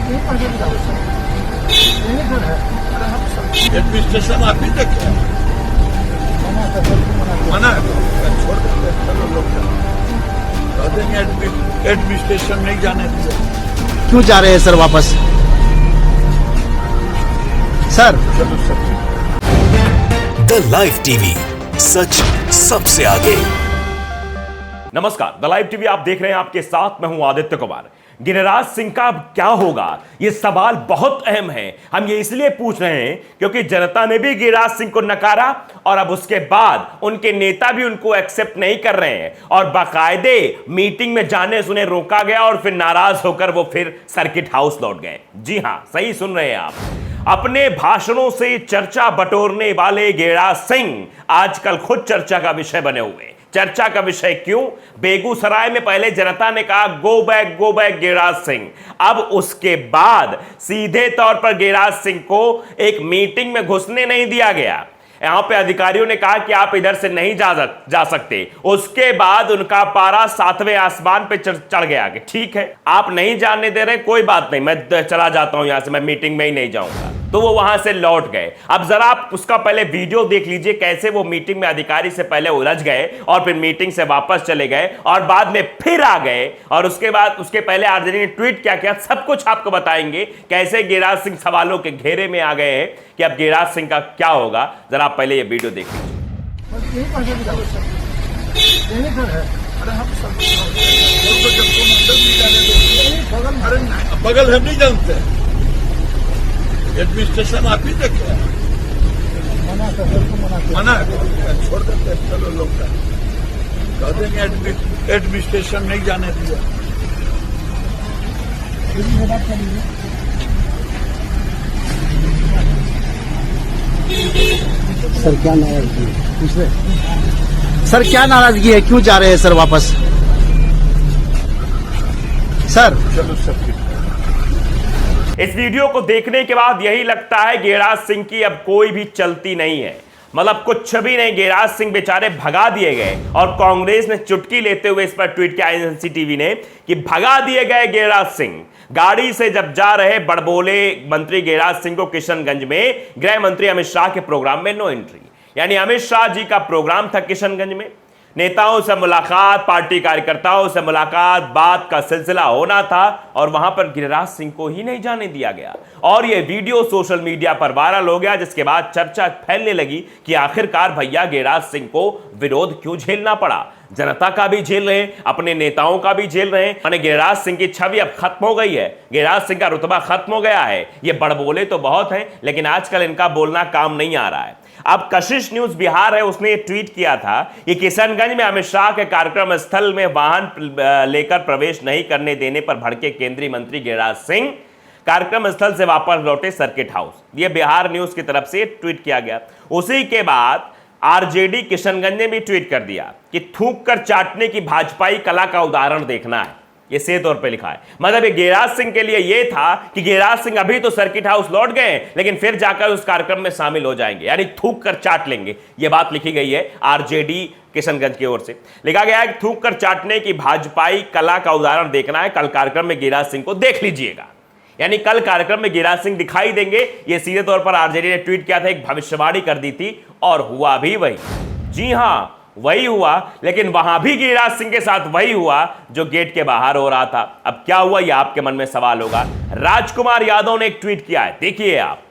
Administration आप ही तक है, मना छोड़ देते, चलो लोग कह देंगे एडमिनिस्ट्रेशन नहीं जाने दिया। क्यों जा रहे हैं सर वापस? सर चलो सर। द लाइव टीवी, सच सबसे आगे। नमस्कार, द लाइव टीवी आप देख रहे हैं, आपके साथ मैं हूं आदित्य कुमार। गिरिराज सिंह का अब क्या होगा, यह सवाल बहुत अहम है। हम ये इसलिए पूछ रहे हैं क्योंकि जनता ने भी गिरिराज सिंह को नकारा और अब उसके बाद उनके नेता भी उनको एक्सेप्ट नहीं कर रहे हैं और बाकायदे मीटिंग में जाने से उन्हें रोका गया और फिर नाराज होकर वो फिर सर्किट हाउस लौट गए। जी हां, सही सुन रहे हैं आप। अपने भाषणों से चर्चा बटोरने वाले गिरिराज सिंह आजकल खुद चर्चा का विषय बने हुए। चर्चा का विषय क्यों? बेगूसराय में पहले जनता ने कहा गो बैक गिरिराज सिंह। अब उसके बाद सीधे तौर पर गिरिराज सिंह को एक मीटिंग में घुसने नहीं दिया गया। यहां पे अधिकारियों ने कहा कि आप इधर से नहीं जा सकते। उसके बाद उनका पारा 7वें आसमान पे चढ़ गया कि ठीक है, आप नहीं जाने दे रहे, कोई बात नहीं, मैं चला जाता हूं यहां से, मैं मीटिंग में ही नहीं जाऊंगा। तो वो वहां से लौट गए। अब जरा आप उसका पहले वीडियो देख लीजिए, कैसे वो मीटिंग में अधिकारी से पहले उलझ गए और फिर मीटिंग से वापस चले गए और बाद में फिर आ गए। और उसके बाद उसके पहले आरजेडी ने ट्वीट क्या किया, सब कुछ आपको बताएंगे। कैसे गिरिराज सिंह सवालों के घेरे में आ गए हैं कि अब गिरिराज सिंह का क्या होगा। जरा आप पहले ये वीडियो देख लीजिए। बगल हम नहीं जानते, एडमिनिस्ट्रेशन आप ही तक है, मना छोड़ देते, चलो लोग कह देंगे एडमिनिस्ट्रेशन नहीं जाने दिया। सर क्या नाराजगी है? पूछ रहे सर क्या नाराजगी है, क्यों जा रहे हैं सर वापस? सर चलो सर। इस वीडियो को देखने के बाद यही लगता है गिरिराज सिंह की अब कोई भी चलती नहीं है, मतलब कुछ भी नहीं। गिरिराज सिंह बेचारे भगा दिए गए और कांग्रेस ने चुटकी लेते हुए इस पर ट्वीट किया एनसीटीवी ने कि भगा दिए गए गिरिराज सिंह। गाड़ी से जब जा रहे बड़बोले मंत्री गिरिराज सिंह को किशनगंज में गृह मंत्री अमित शाह के प्रोग्राम में नो एंट्री। यानी अमित शाह जी का प्रोग्राम था किशनगंज में, नेताओं से मुलाकात, पार्टी कार्यकर्ताओं से मुलाकात, बात का सिलसिला होना था और वहां पर गिरिराज सिंह को ही नहीं जाने दिया गया। और यह वीडियो सोशल मीडिया पर वायरल हो गया, जिसके बाद चर्चा फैलने लगी कि आखिरकार भैया गिरिराज सिंह को विरोध क्यों झेलना पड़ा। जनता का भी झेल रहे हैं, अपने नेताओं का भी झेल रहे हैं। यानी गिरिराज सिंह की छवि अब खत्म हो गई है, गिरिराज सिंह का रुतबा खत्म हो गया है। ये बड़बोले तो बहुत हैं, लेकिन आजकल इनका बोलना काम नहीं आ रहा है। अब कशिश न्यूज बिहार है, उसने ट्वीट किया था कि किशनगंज में अमित शाह के कार्यक्रम स्थल में वाहन लेकर प्रवेश नहीं करने देने पर भड़के केंद्रीय मंत्री गिरिराज सिंह, कार्यक्रम स्थल से वापस लौटे सर्किट हाउस। यह बिहार न्यूज की तरफ से ट्वीट किया गया। उसी के बाद आरजेडी किशनगंज ने भी ट्वीट कर दिया कि थूक कर चाटने की भाजपाई कला का उदाहरण देखना है। ये सीधे तौर पे लिखा है, मतलब ये गिरिराज सिंह के लिए ये था कि गिरिराज सिंह अभी तो सर्किट हाउस लौट गए, लेकिन फिर जाकर उस कार्यक्रम में शामिल हो जाएंगे, यानी थूक कर चाट लेंगे। ये बात लिखी गई है आरजेडी किशनगंज की ओर से। लिखा गया है कि थूक कर चाटने की भाजपाई कला का उदाहरण देखना है, कल कार्यक्रम में गिरिराज सिंह को देख लीजिएगा। यानी कल कार्यक्रम में गिरिराज सिंह दिखाई देंगे। ये सीधे तौर पर आरजेडी ने ट्वीट किया था, एक भविष्यवाणी कर दी थी और हुआ भी वही। जी हां, वही हुआ, लेकिन वहां भी गिरिराज सिंह के साथ वही हुआ जो गेट के बाहर हो रहा था। अब क्या हुआ, यह आपके मन में सवाल होगा। राजकुमार यादव ने एक ट्वीट किया है, देखिए आप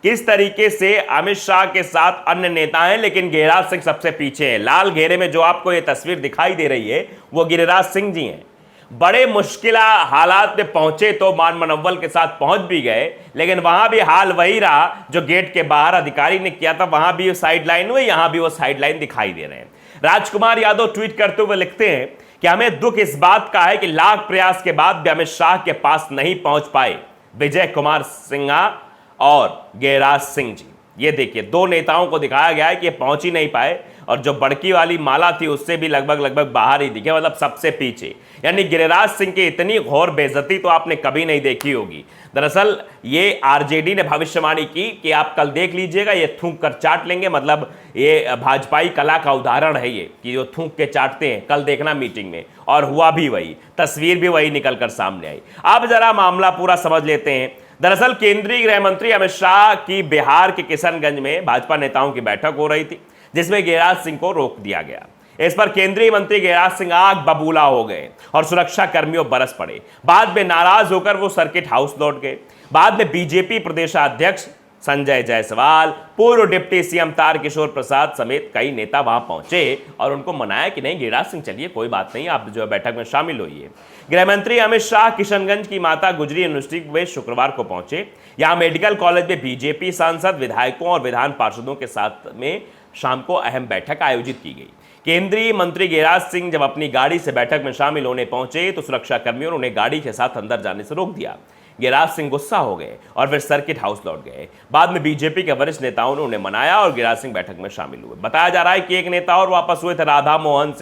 किस तरीके से अमित शाह के साथ अन्य नेता हैं, लेकिन गिरिराज सिंह सबसे पीछे है। लाल घेरे में जो आपको यह तस्वीर दिखाई दे रही है वो गिरिराज सिंह जी हैं। बड़े मुश्किल हालात में पहुंचे तो मान मनव्वल के साथ पहुंच भी गए, लेकिन वहां भी हाल वही रहा जो गेट के बाहर अधिकारी ने किया था। वहां भी साइड लाइन हुई, यहां भी वो साइड लाइन दिखाई दे रहे हैं। राजकुमार यादव ट्वीट करते हुए लिखते हैं कि हमें दुख इस बात का है कि लाख प्रयास के बाद भी अमित शाह के पास नहीं पहुंच पाए विजय कुमार सिन्हा और गिरिराज सिंह जी। ये देखिए, दो नेताओं को दिखाया गया है कि ये पहुंच ही नहीं पाए और जो बड़की वाली माला थी उससे भी लगभग बाहर ही दिखे, मतलब सबसे पीछे। यानी गिरिराज सिंह की इतनी घोर बेइज्जती तो आपने कभी नहीं देखी होगी। दरअसल ये आरजेडी ने भविष्यवाणी की कि आप कल देख लीजिएगा, ये थूक कर चाट लेंगे। मतलब ये भाजपाई कला का उदाहरण है ये, कि जो थूक के चाटते हैं, कल देखना मीटिंग में। और हुआ भी वही, तस्वीर भी वही निकल कर सामने आई। अब जरा मामला पूरा समझ लेते हैं। दरअसल केंद्रीय गृह मंत्री अमित शाह की बिहार के किशनगंज में भाजपा नेताओं की बैठक हो रही थी, जिसमें गिरिराज सिंह को रोक दिया गया। इस पर केंद्रीय मंत्री गिरिराज सिंह आग बबूला हो गए और सुरक्षा कर्मियों बरस पड़े। बाद में नाराज होकर वो सर्किट हाउस लौट गए। बाद में बीजेपी प्रदेशाध्यक्ष संजय जायसवाल, पूर्व डिप्टी सीएम तारकिशोर प्रसाद समेत कई नेता वहां पहुंचे और उनको मनाया कि नहीं गिरिराज सिंह चलिए कोई बात नहीं, आप जो है बैठक में शामिल होइए। गृह मंत्री अमित शाह किशनगंज की माता गुजरी यूनिवर्सिटी में शुक्रवार को पहुंचे। यहां मेडिकल कॉलेज में बीजेपी सांसद, विधायकों और विधान पार्षदों के साथ में शाम को अहम बैठक आयोजित की गई। केंद्रीय मंत्री गिरिराज सिंह जब अपनी गाड़ी से बैठक में शामिल होने पहुंचे तो सुरक्षा कर्मियों ने उन्हें गाड़ी के साथ अंदर जाने से रोक दिया। गिरिराज सिंह गुस्सा हो गए और फिर सर्किट हाउस लौट गए। बाद में बीजेपी के वरिष्ठ नेताओं ने उन्हें मनाया और गिरिराज सिंह बैठक में शामिल हुए। बताया जा रहा है कि एक नेता और वापस हुए थे, राधा मोहन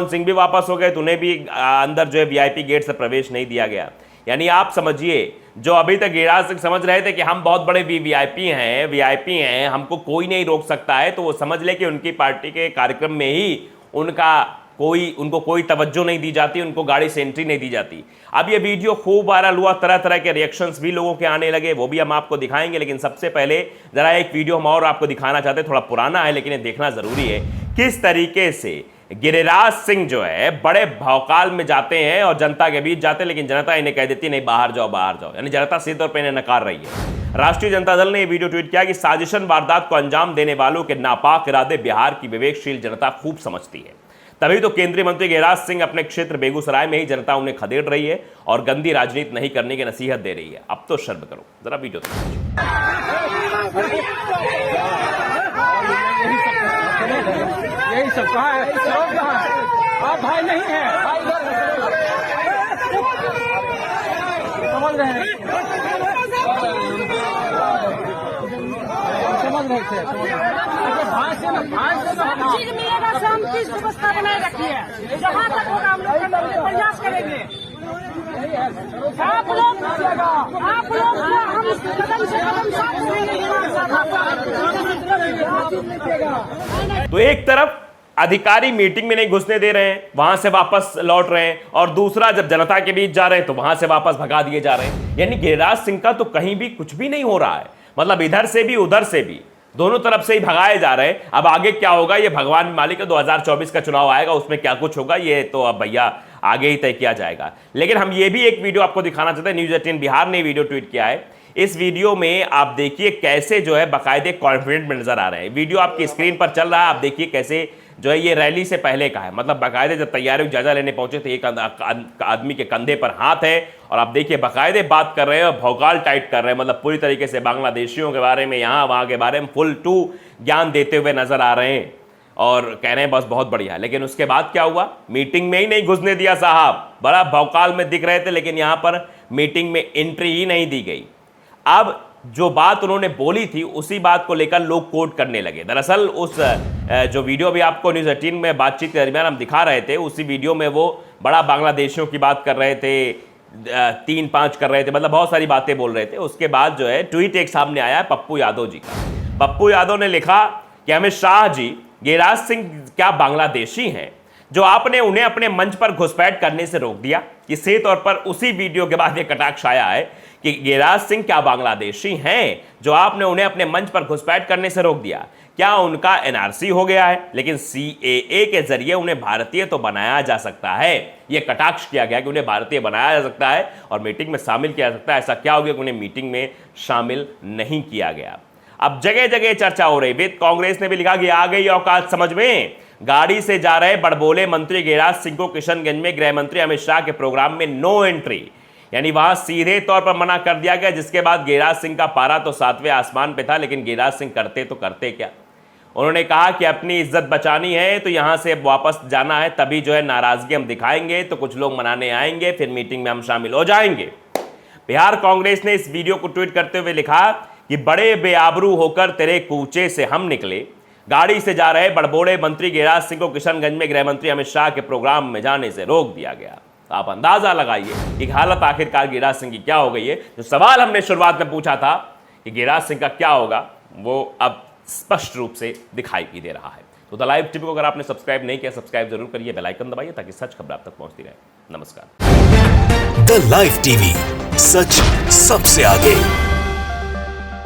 सिंह भी वापस हो गए, तो उन्हें भी अंदर जो है वीआईपी गेट से प्रवेश नहीं दिया गया। यानी आप समझिए, जो अभी तक गिरिराज सिंह समझ रहे थे कि हम बहुत बड़े वीआईपी हैं, हमको कोई नहीं रोक सकता है, तो वो समझ ले कि उनकी पार्टी के कार्यक्रम में ही उनको कोई तवज्जो नहीं दी जाती, उनको गाड़ी से एंट्री नहीं दी जाती। अब ये वीडियो खूब वायरल हुआ, तरह तरह के रिएक्शंस भी लोगों के आने लगे, वो भी हम आपको दिखाएंगे। लेकिन सबसे पहले जरा एक वीडियो हम और आपको दिखाना चाहते हैं, थोड़ा पुराना है लेकिन ये देखना जरूरी है, किस तरीके से गिरिराज सिंह जो है बड़े भौकाल में जाते हैं और जनता के बीच जाते हैं, लेकिन जनता इन्हें कह देती नहीं बाहर जाओ। यानी जनता सीधे तौर पर इन्हें नकार रही है। राष्ट्रीय जनता दल ने यह वीडियो ट्वीट किया कि साजिशन वारदात को अंजाम देने वालों के नापाक इरादे बिहार की विवेकशील जनता खूब समझती है। तभी तो केंद्रीय मंत्री गिरिराज सिंह अपने क्षेत्र बेगूसराय में ही जनता उन्हें खदेड़ रही है और गंदी राजनीति नहीं करने की नसीहत दे रही है। अब तो शर्म करो, जरा वीडियो यही सब कहा है, आप भाई नहीं है, समझ रहे हैं, चीज मिलेगा, शांति व्यवस्था बनाए रखिए, जहाँ तक होगा हम लोग प्रयास करेंगे। आप लोग हम कदम से कदम साथ तो एक तरफ अधिकारी मीटिंग में नहीं घुसने दे रहे हैं, वहां से वापस लौट रहे हैं, और दूसरा जब जनता के बीच जा रहे हैं तो वहां से वापस भगा दिए जा रहे हैं। यानी गिरिराज सिंह का तो कहीं भी कुछ भी नहीं हो रहा है, मतलब इधर से भी उधर से भी दोनों तरफ से ही भगाए जा रहे हैं। अब आगे क्या होगा ये भगवान मालिक है, 2024 का चुनाव आएगा, उसमें क्या कुछ होगा ये तो अब भैया आगे ही तय किया जाएगा। लेकिन हम ये भी एक वीडियो आपको दिखाना चाहते हैं, न्यूज़ 18 बिहार ने वीडियो ट्वीट किया है। इस वीडियो में आप देखिए कैसे जो है बाकायदे कॉन्फिडेंट में नजर आ रहे हैं। वीडियो आपकी स्क्रीन पर चल रहा है, आप देखिए कैसे जो है ये रैली से पहले का है, मतलब बाकायदे जब तैयारियों जायजा लेने पहुंचे थे, एक आदमी के कंधे पर हाथ है और आप देखिए बाकायदे बात कर रहे हैं और भौकाल टाइट कर रहे हैं, मतलब पूरी तरीके से बांग्लादेशियों के बारे में, यहाँ वहाँ के बारे में फुल टू ज्ञान देते हुए नजर आ रहे हैं और कह रहे हैं बस बहुत बढ़िया। लेकिन उसके बाद क्या हुआ, मीटिंग में ही नहीं घुसने दिया साहब, बड़ा भौकाल में दिख रहे थे लेकिन यहाँ पर मीटिंग में एंट्री ही नहीं दी गई। अब जो बात उन्होंने बोली थी उसी बात को लेकर लोग कोट करने लगे। दरअसल उस जो वीडियो भी आपको न्यूज़ 18 में बातचीत के दरमियान हम दिखा रहे थे, उसी वीडियो में वो बड़ा बांग्लादेशियों की बात कर रहे थे, 3-5 कर रहे थे, मतलब बहुत सारी बातें बोल रहे थे। उसके बाद जो है ट्वीट एक सामने आया है पप्पू यादव जी का। पप्पू यादव ने लिखा कि अमित शाह जी, गिरिराज सिंह क्या बांग्लादेशी हैं जो आपने उन्हें अपने मंच पर घुसपैठ करने से रोक दिया? इसी तौर पर उसी वीडियो के बाद एक कटाक्ष आया है कि गिरिराज सिंह क्या बांग्लादेशी हैं जो आपने उन्हें अपने मंच पर घुसपैठ करने से रोक दिया? क्या उनका एनआरसी हो गया है? लेकिन सीएए के जरिए उन्हें भारतीय तो बनाया जा सकता है। यह कटाक्ष किया गया कि उन्हें भारतीय बनाया जा सकता है और मीटिंग में शामिल किया जा सकता है। ऐसा क्या हो गया कि उन्हें मीटिंग में शामिल नहीं किया गया? अब जगह जगह चर्चा हो रही है। कांग्रेस ने भी लिखा कि आ गई औकात समझ में, गाड़ी से जा रहे बड़बोले मंत्री गिरिराज सिंह को किशनगंज में गृह मंत्री अमित शाह के प्रोग्राम में नो एंट्री, यानी वहां सीधे तौर पर मना कर दिया गया। जिसके बाद गिरिराज सिंह का पारा तो 7वें आसमान पे था, लेकिन गिरिराज सिंह करते तो करते क्या? उन्होंने कहा कि अपनी इज्जत बचानी है तो यहां से वापस जाना है, तभी जो है नाराजगी हम दिखाएंगे, तो कुछ लोग मनाने आएंगे, फिर मीटिंग में हम शामिल हो जाएंगे। बिहार कांग्रेस ने इस वीडियो को ट्वीट करते हुए लिखा कि बड़े बेआबरू होकर तेरे कूचे से हम निकले, गाड़ी से जा रहे बड़बोड़े मंत्री गिरिराज सिंह को किशनगंज में गृह मंत्री अमित शाह के प्रोग्राम में जाने से रोक दिया गया। आप अंदाजा लगाइए कि हालत आखिरकार गिरिराज सिंह की क्या हो गई है। जो सवाल हमने शुरुआत में पूछा था कि गिरिराज सिंह का क्या होगा, वो अब स्पष्ट रूप से दिखाई भी दे रहा है। तो द लाइव टीवी को अगर आपने सब्सक्राइब नहीं किया, सब्सक्राइब जरूर करिए, बेल आइकन दबाइए ताकि सच खबर आप तक पहुंचती रहे। नमस्कार। द लाइव टीवी, सच सबसे आगे।